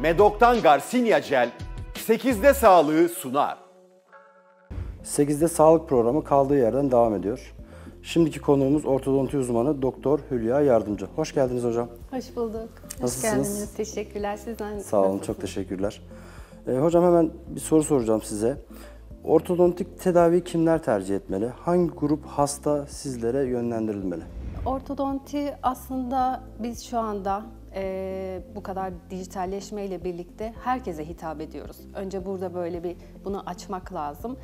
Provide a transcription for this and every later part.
Medok'tan Garcinia Gel 8'de sağlığı sunar. 8'de sağlık programı kaldığı yerden devam ediyor. Şimdiki konuğumuz ortodonti uzmanı Doktor Hülya Yardımcı. Hoş geldiniz hocam. Hoş bulduk. Nasılsınız? Hoş geldiniz. Teşekkürler. Sizden Sağ olun, çok teşekkürler. Hocam hemen bir soru soracağım size. Ortodontik tedaviyi kimler tercih etmeli? Hangi grup hasta sizlere yönlendirilmeli? Ortodonti aslında biz şu anda bu kadar dijitalleşmeyle birlikte herkese hitap ediyoruz. Önce burada böyle bir bunu açmak lazım.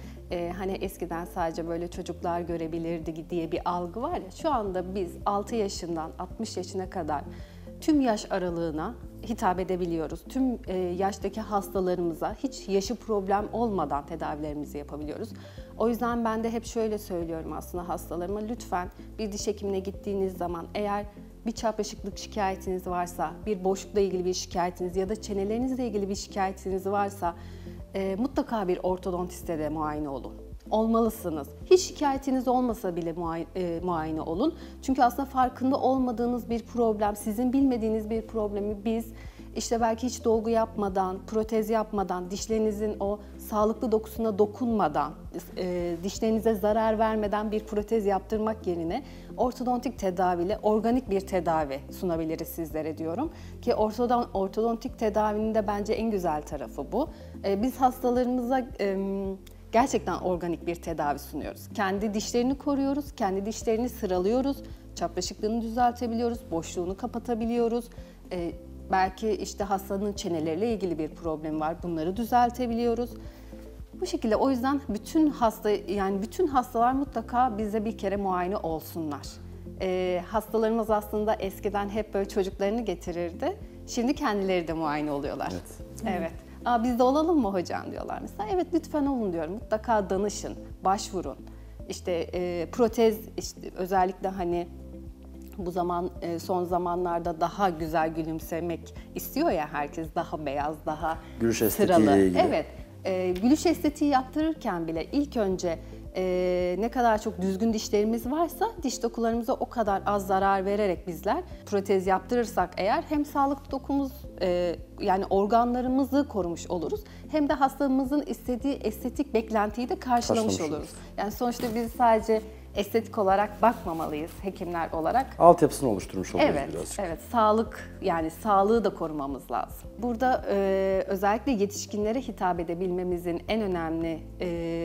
Hani eskiden sadece böyle çocuklar görebilirdi diye bir algı var ya. Şu anda biz 6 yaşından 60 yaşına kadar tüm yaş aralığına hitap edebiliyoruz. Tüm yaştaki hastalarımıza hiç yaşı problem olmadan tedavilerimizi yapabiliyoruz. O yüzden ben de hep şöyle söylüyorum aslında hastalarıma, lütfen bir diş hekimine gittiğiniz zaman eğer bir çapraşıklık şikayetiniz varsa, bir boşlukla ilgili bir şikayetiniz ya da çenelerinizle ilgili bir şikayetiniz varsa mutlaka bir ortodontiste de muayene olun. Olmalısınız. Hiç şikayetiniz olmasa bile muayene olun. Çünkü aslında farkında olmadığınız bir problem, sizin bilmediğiniz bir problemi biz işte belki hiç dolgu yapmadan, protez yapmadan, dişlerinizin o sağlıklı dokusuna dokunmadan, dişlerinize zarar vermeden bir protez yaptırmak yerine ortodontik tedaviyle organik bir tedavi sunabiliriz sizlere diyorum. Ki ortodontik tedavinin de bence en güzel tarafı bu. Biz hastalarımıza gerçekten organik bir tedavi sunuyoruz. Kendi dişlerini koruyoruz, kendi dişlerini sıralıyoruz, çapraşıklığını düzeltebiliyoruz, boşluğunu kapatabiliyoruz. Belki işte hastanın çeneleriyle ilgili bir problem var, bunları düzeltebiliyoruz. Bu şekilde o yüzden bütün hastalar mutlaka bize bir kere muayene olsunlar. Hastalarımız aslında eskiden hep böyle çocuklarını getirirdi. Şimdi kendileri de muayene oluyorlar. Evet. Biz de olalım mı hocam diyorlar mesela. Evet lütfen olun diyorum. Mutlaka danışın, başvurun. İşte protez işte özellikle hani bu zaman son zamanlarda daha güzel gülümsemek istiyor ya herkes, daha beyaz, daha gülüş sıralı. estetiğiyle ilgili. Evet. Gülüş estetiği yaptırırken bile ilk önce ne kadar çok düzgün dişlerimiz varsa diş dokularımıza o kadar az zarar vererek bizler protez yaptırırsak eğer hem sağlıklı dokumuz yani organlarımızı korumuş oluruz hem de hastamızın istediği estetik beklentiyi de karşılamış oluruz. Yani sonuçta biz sadece estetik olarak bakmamalıyız hekimler olarak. Altyapısını oluşturmuş oluyoruz birazcık. Evet, sağlık yani sağlığı da korumamız lazım. Burada özellikle yetişkinlere hitap edebilmemizin en önemli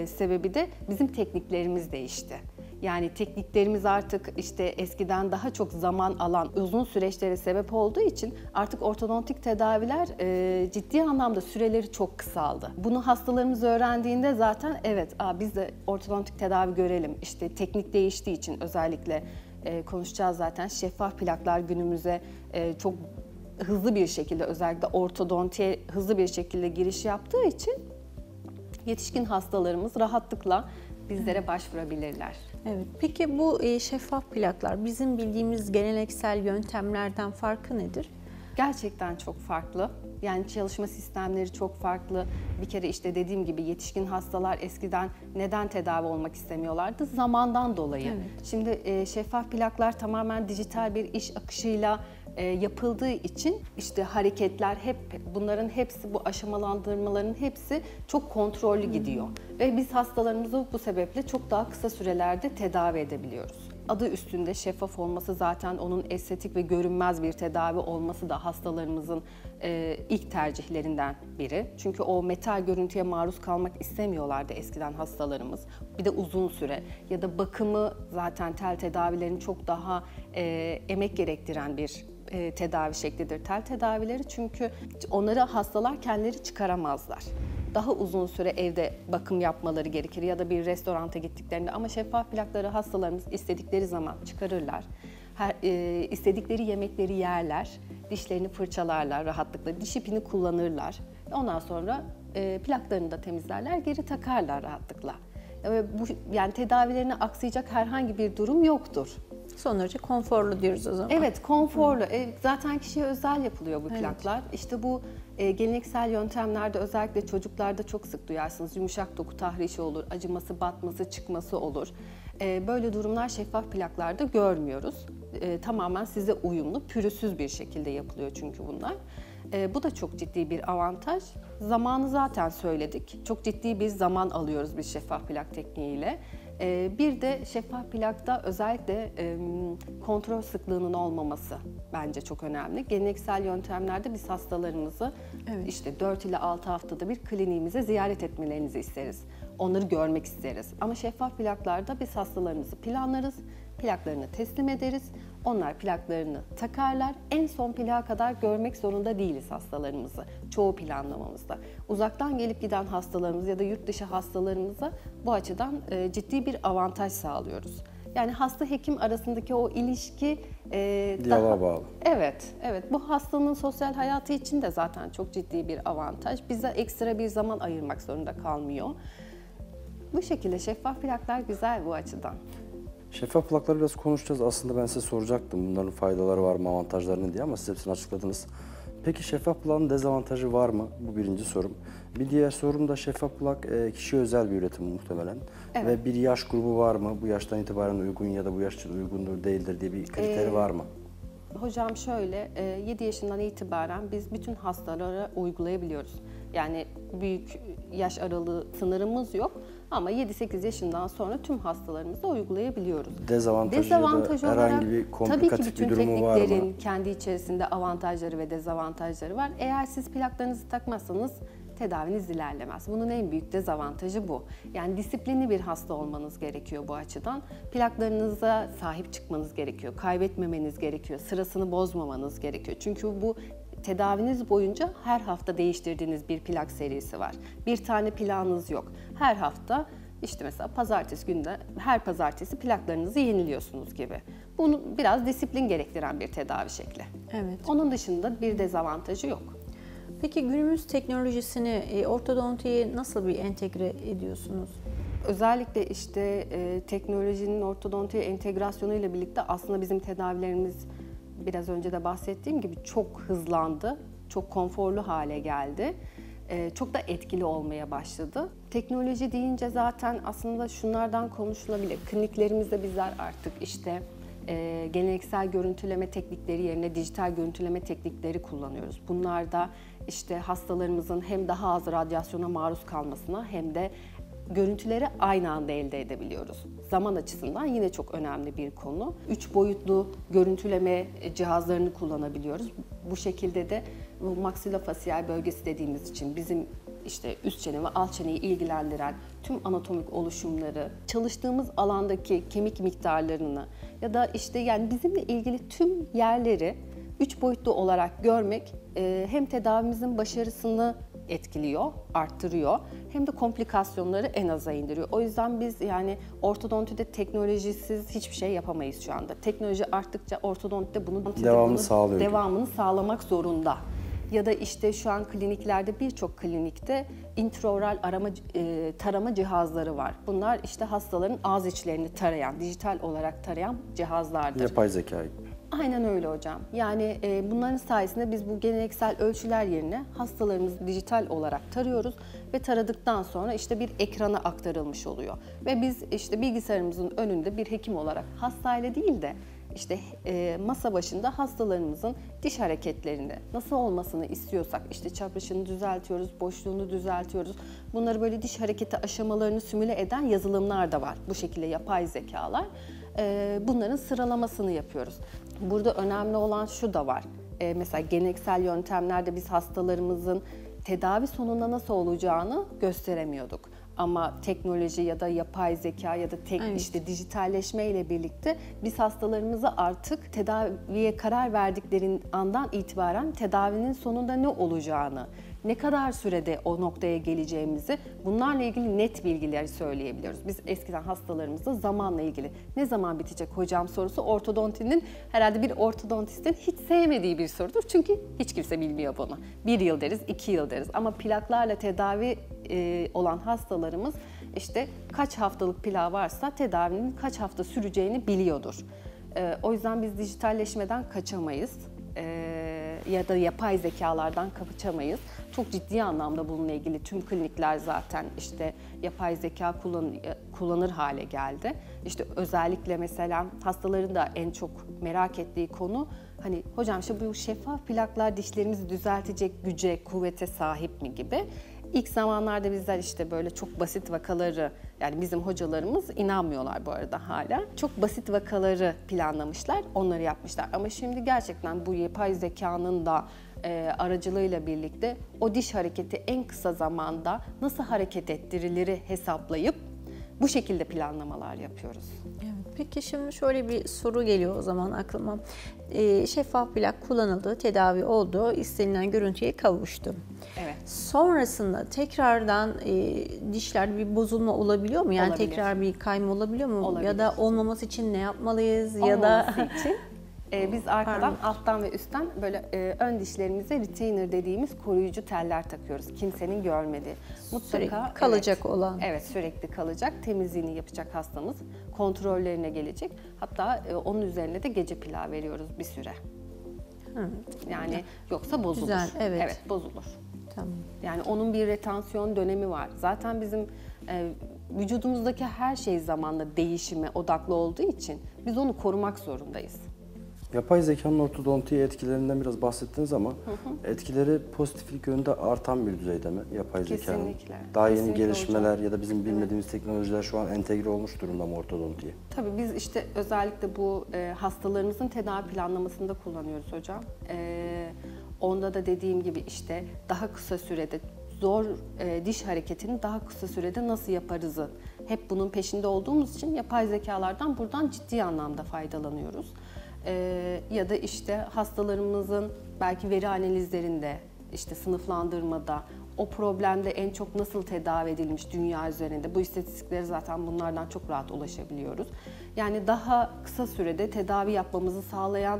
sebebi de bizim tekniklerimiz değişti. Yani tekniklerimiz artık işte eskiden daha çok zaman alan uzun süreçlere sebep olduğu için artık ortodontik tedaviler ciddi anlamda süreleri çok kısaldı. Bunu hastalarımız öğrendiğinde zaten evet biz de ortodontik tedavi görelim. İşte teknik değiştiği için özellikle konuşacağız zaten. Şeffaf plaklar günümüze çok hızlı bir şekilde özellikle ortodontiye hızlı bir şekilde giriş yaptığı için yetişkin hastalarımız rahatlıkla bizlere başvurabilirler. Evet. Peki bu şeffaf plaklar bizim bildiğimiz geleneksel yöntemlerden farkı nedir? Gerçekten çok farklı. Yani çalışma sistemleri çok farklı. Bir kere işte dediğim gibi yetişkin hastalar eskiden neden tedavi olmak istemiyorlardı? Zamandan dolayı. Evet. Şimdi şeffaf plaklar tamamen dijital bir iş akışıyla yapıldığı için işte hareketler hep bunların hepsi bu aşamalandırmaların hepsi çok kontrollü gidiyor. Ve biz hastalarımızı bu sebeple çok daha kısa sürelerde tedavi edebiliyoruz. Adı üstünde şeffaf olması zaten onun estetik ve görünmez bir tedavi olması da hastalarımızın ilk tercihlerinden biri. Çünkü o metal görüntüye maruz kalmak istemiyorlardı eskiden hastalarımız. Bir de uzun süre ya da bakımı zaten tel tedavilerin çok daha emek gerektiren bir tedavi şeklidir tel tedavileri. Çünkü onları hastalar kendileri çıkaramazlar. Daha uzun süre evde bakım yapmaları gerekir ya da bir restoranta gittiklerinde ama şeffaf plakları hastalarımız istedikleri zaman çıkarırlar. İstedikleri yemekleri yerler, dişlerini fırçalarlar rahatlıkla, diş ipini kullanırlar. Ondan sonra plaklarını da temizlerler, geri takarlar rahatlıkla. Yani tedavilerine aksayacak herhangi bir durum yoktur. Son derece konforlu diyoruz o zaman. Evet, konforlu. Zaten kişiye özel yapılıyor bu plaklar. Evet. İşte bu geleneksel yöntemlerde özellikle çocuklarda çok sık duyarsınız. Yumuşak doku tahrişi olur, acıması, batması, çıkması olur. Böyle durumlar şeffaf plaklarda görmüyoruz. Tamamen size uyumlu, pürüzsüz bir şekilde yapılıyor çünkü bunlar. Bu da çok ciddi bir avantaj. Zamanı zaten söyledik. Çok ciddi bir zaman alıyoruz biz şeffaf plak tekniğiyle. Bir de şeffaf plakta özellikle kontrol sıklığının olmaması bence çok önemli. Geleneksel yöntemlerde biz hastalarımızı işte 4 ile 6 haftada bir kliniğimize ziyaret etmelerinizi isteriz. Onları görmek isteriz. Ama şeffaf plaklarda biz hastalarımızı planlarız, plaklarını teslim ederiz. Onlar plaklarını takarlar. En son plağa kadar görmek zorunda değiliz hastalarımızı çoğu planlamamızda. Uzaktan gelip giden hastalarımız ya da yurt dışı hastalarımıza bu açıdan ciddi bir avantaj sağlıyoruz. Yani hasta hekim arasındaki o ilişki diyaloğa bağlı. Evet. Bu hastanın sosyal hayatı için de zaten çok ciddi bir avantaj. Bize ekstra bir zaman ayırmak zorunda kalmıyor. Bu şekilde şeffaf plaklar güzel bu açıdan. Şeffaf plakları biraz konuşacağız. Aslında ben size soracaktım bunların faydaları var mı, avantajları ne diye ama siz hepsini açıkladınız. Peki şeffaf plakın dezavantajı var mı? Bu birinci sorum. Bir diğer sorum da şeffaf plak kişiye özel bir üretim muhtemelen. Evet. Ve bir yaş grubu var mı? Bu yaştan itibaren uygun ya da bu yaş için uygundur değildir diye bir kriteri var mı? Hocam şöyle, 7 yaşından itibaren biz bütün hastalara uygulayabiliyoruz. Yani büyük yaş aralığı sınırımız yok ama 7-8 yaşından sonra tüm hastalarımıza uygulayabiliyoruz. Dezavantajı ya da herhangi bir komplikatif bir durumu var mı? Tabii ki bütün tekniklerin kendi içerisinde avantajları ve dezavantajları var. Eğer siz plaklarınızı takmazsanız tedaviniz ilerlemez. Bunun en büyük dezavantajı bu. Yani disiplinli bir hasta olmanız gerekiyor bu açıdan. Plaklarınıza sahip çıkmanız gerekiyor. Kaybetmemeniz gerekiyor. Sırasını bozmamanız gerekiyor. Çünkü bu tedaviniz boyunca her hafta değiştirdiğiniz bir plak serisi var. Bir tane plağınız yok. Her hafta işte mesela pazartesi günde her pazartesi plaklarınızı yeniliyorsunuz gibi. Bunu biraz disiplin gerektiren bir tedavi şekli. Evet. Onun dışında bir dezavantajı yok. Peki günümüz teknolojisini ortodontiye nasıl bir entegre ediyorsunuz? Özellikle işte teknolojinin ortodontiye entegrasyonu ile birlikte aslında bizim tedavilerimiz biraz önce de bahsettiğim gibi çok hızlandı, çok konforlu hale geldi. Çok da etkili olmaya başladı. Teknoloji deyince zaten aslında şunlardan konuşulabilir. Kliniklerimizde bizler artık işte geleneksel görüntüleme teknikleri yerine dijital görüntüleme teknikleri kullanıyoruz. Bunlar da işte hastalarımızın hem daha az radyasyona maruz kalmasına hem de görüntüleri aynı anda elde edebiliyoruz. Zaman açısından yine çok önemli bir konu. 3 boyutlu görüntüleme cihazlarını kullanabiliyoruz. Bu şekilde de bu maksilofasyal bölgesi dediğimiz için bizim işte üst çene ve alt çeneyi ilgilendiren tüm anatomik oluşumları, çalıştığımız alandaki kemik miktarlarını ya da işte yani bizimle ilgili tüm yerleri 3 boyutlu olarak görmek hem tedavimizin başarısını etkiliyor, arttırıyor hem de komplikasyonları en aza indiriyor. O yüzden biz yani ortodontide teknolojisiz hiçbir şey yapamayız şu anda. Teknoloji arttıkça ortodontide bunun devamını sağlamak zorunda. Ya da işte şu an kliniklerde birçok klinikte intraoral tarama cihazları var. Bunlar işte hastaların ağız içlerini tarayan, dijital olarak tarayan cihazlardır. Yapay zeka gibi. Aynen öyle hocam. Yani bunların sayesinde biz bu geleneksel ölçüler yerine hastalarımızı dijital olarak tarıyoruz ve taradıktan sonra işte bir ekrana aktarılmış oluyor. Ve biz işte bilgisayarımızın önünde bir hekim olarak hastayla değil de işte masa başında hastalarımızın diş hareketlerini nasıl olmasını istiyorsak işte çapraşını düzeltiyoruz, boşluğunu düzeltiyoruz. Bunları böyle diş hareketi aşamalarını simüle eden yazılımlar da var. Bu şekilde yapay zekalar. Bunların sıralamasını yapıyoruz. Burada önemli olan şu da var. Mesela geleneksel yöntemlerde biz hastalarımızın tedavi sonunda nasıl olacağını gösteremiyorduk. Ama teknoloji ya da yapay zeka ya da işte dijitalleşme ile birlikte biz hastalarımıza artık tedaviye karar verdikleri andan itibaren tedavinin sonunda ne olacağını, ne kadar sürede o noktaya geleceğimizi bunlarla ilgili net bilgileri söyleyebiliyoruz. Biz eskiden hastalarımızda zamanla ilgili ne zaman bitecek hocam sorusu ortodontinin herhalde bir ortodontistin hiç sevmediği bir sorudur. Çünkü hiç kimse bilmiyor bunu. 1 yıl deriz, 2 yıl deriz ama plaklarla tedavi olan hastalarımız işte kaç haftalık plağı varsa tedavinin kaç hafta süreceğini biliyordur. O yüzden biz dijitalleşmeden kaçamayız. ya da yapay zekalardan kaçamayız. Çok ciddi anlamda bununla ilgili tüm klinikler zaten işte yapay zeka kullanır hale geldi. İşte özellikle mesela hastaların da en çok merak ettiği konu hani hocam işte bu şeffaf plaklar dişlerimizi düzeltecek güce, kuvvete sahip mi gibi. İlk zamanlarda bizler işte böyle çok basit vakaları, yani bizim hocalarımız inanmıyorlar bu arada hala. Çok basit vakaları planlamışlar, onları yapmışlar. Ama şimdi gerçekten bu yapay zekanın da aracılığıyla birlikte o diş hareketi en kısa zamanda nasıl hareket ettirilir hesaplayıp bu şekilde planlamalar yapıyoruz. Evet, peki şimdi şöyle bir soru geliyor o zaman aklıma. Şeffaf plak kullanıldı, tedavi oldu, istenilen görüntüye kavuştu. Evet. Sonrasında tekrardan dişlerde bir bozulma olabiliyor mu? Yani Olabilir. tekrar bir kayma olabiliyor mu? Olabilir. Ya da olmaması için ne yapmalıyız? Ya da Olmaması için biz arkadan, alttan ve üstten böyle ön dişlerimize retainer dediğimiz koruyucu teller takıyoruz. Kimsenin görmediği. Sürekli kalacak olan. Evet, sürekli kalacak. Temizliğini yapacak hastamız. Kontrollerine gelecek. Hatta onun üzerine de gece plağı veriyoruz bir süre. Yani yoksa bozulur. Güzel, evet. Evet, bozulur. Tamam. Yani onun bir retansiyon dönemi var. Zaten bizim vücudumuzdaki her şey zamanla değişime odaklı olduğu için biz onu korumak zorundayız. Yapay zekanın ortodontiye etkilerinden biraz bahsettiniz ama etkileri pozitiflik yönünde artan bir düzeyde mi yapay zekanın? Kesinlikle. Daha yeni Kesinlikle gelişmeler hocam. ya da bizim bilmediğimiz teknolojiler şu an entegre olmuş durumda mı ortodontiye? Tabii biz işte özellikle bu hastalarımızın tedavi planlamasında kullanıyoruz hocam. Onda da dediğim gibi işte daha kısa sürede zor diş hareketini daha kısa sürede nasıl yaparızı hep bunun peşinde olduğumuz için yapay zekalardan buradan ciddi anlamda faydalanıyoruz. Ya da işte hastalarımızın belki veri analizlerinde, işte sınıflandırmada, o problemde en çok nasıl tedavi edilmiş dünya üzerinde, bu istatistiklere zaten bunlardan çok rahat ulaşabiliyoruz. Yani daha kısa sürede tedavi yapmamızı sağlayan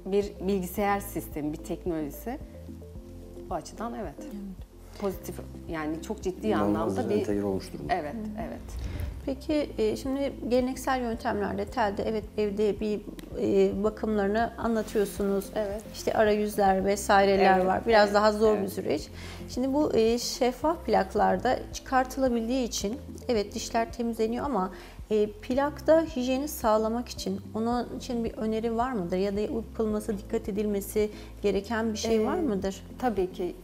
bir bilgisayar sistemi, bir teknolojisi. Bu açıdan evet. Pozitif, yani çok ciddi İnanılmaz anlamda bir... entegre olmuş durumda. Evet, evet. Peki şimdi geleneksel yöntemlerde telde evet evde bir bakımlarını anlatıyorsunuz. Evet. İşte arayüzler vesaireler Evet, var. Biraz evet, daha zor bir evet. süreç. Şimdi bu şeffaf plaklarda çıkartılabildiği için evet dişler temizleniyor ama plakta hijyeni sağlamak için onun için bir öneri var mıdır? Ya da yapılması, dikkat edilmesi gereken bir şey var mıdır? Tabii ki.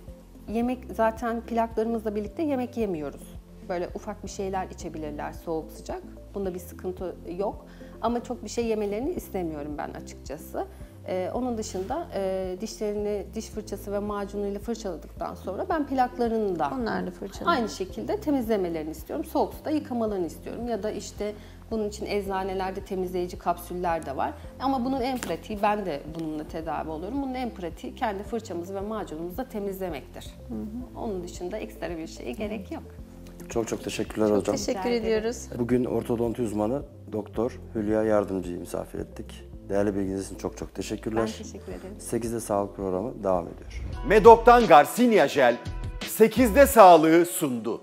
Yemek, zaten plaklarımızla birlikte yemek yemiyoruz. Böyle ufak bir şeyler içebilirler, soğuk sıcak. Bunda bir sıkıntı yok. Ama çok bir şey yemelerini istemiyorum ben açıkçası. Onun dışında dişlerini diş fırçası ve macunuyla fırçaladıktan sonra ben plaklarını da Onlar da fırçalı. aynı şekilde temizlemelerini istiyorum. Soğuk suda yıkamalarını istiyorum. Ya da işte bunun için eczanelerde temizleyici kapsüller de var. Ama bunun en pratiği, ben de bununla tedavi oluyorum. Bunun en pratiği kendi fırçamızı ve macunumuzu temizlemektir. Onun dışında ekstra bir şeye gerek yok. Çok çok teşekkürler hocam. Teşekkür Rica ederim. ediyoruz. Bugün ortodonti uzmanı Doktor Hülya Yardımcı'yı misafir ettik. Değerli bilginiz için çok çok teşekkürler. Ben teşekkür ederim. 8'de Sağlık programı devam ediyor. Medok'tan Garcinia Jel 8'de sağlığı sundu.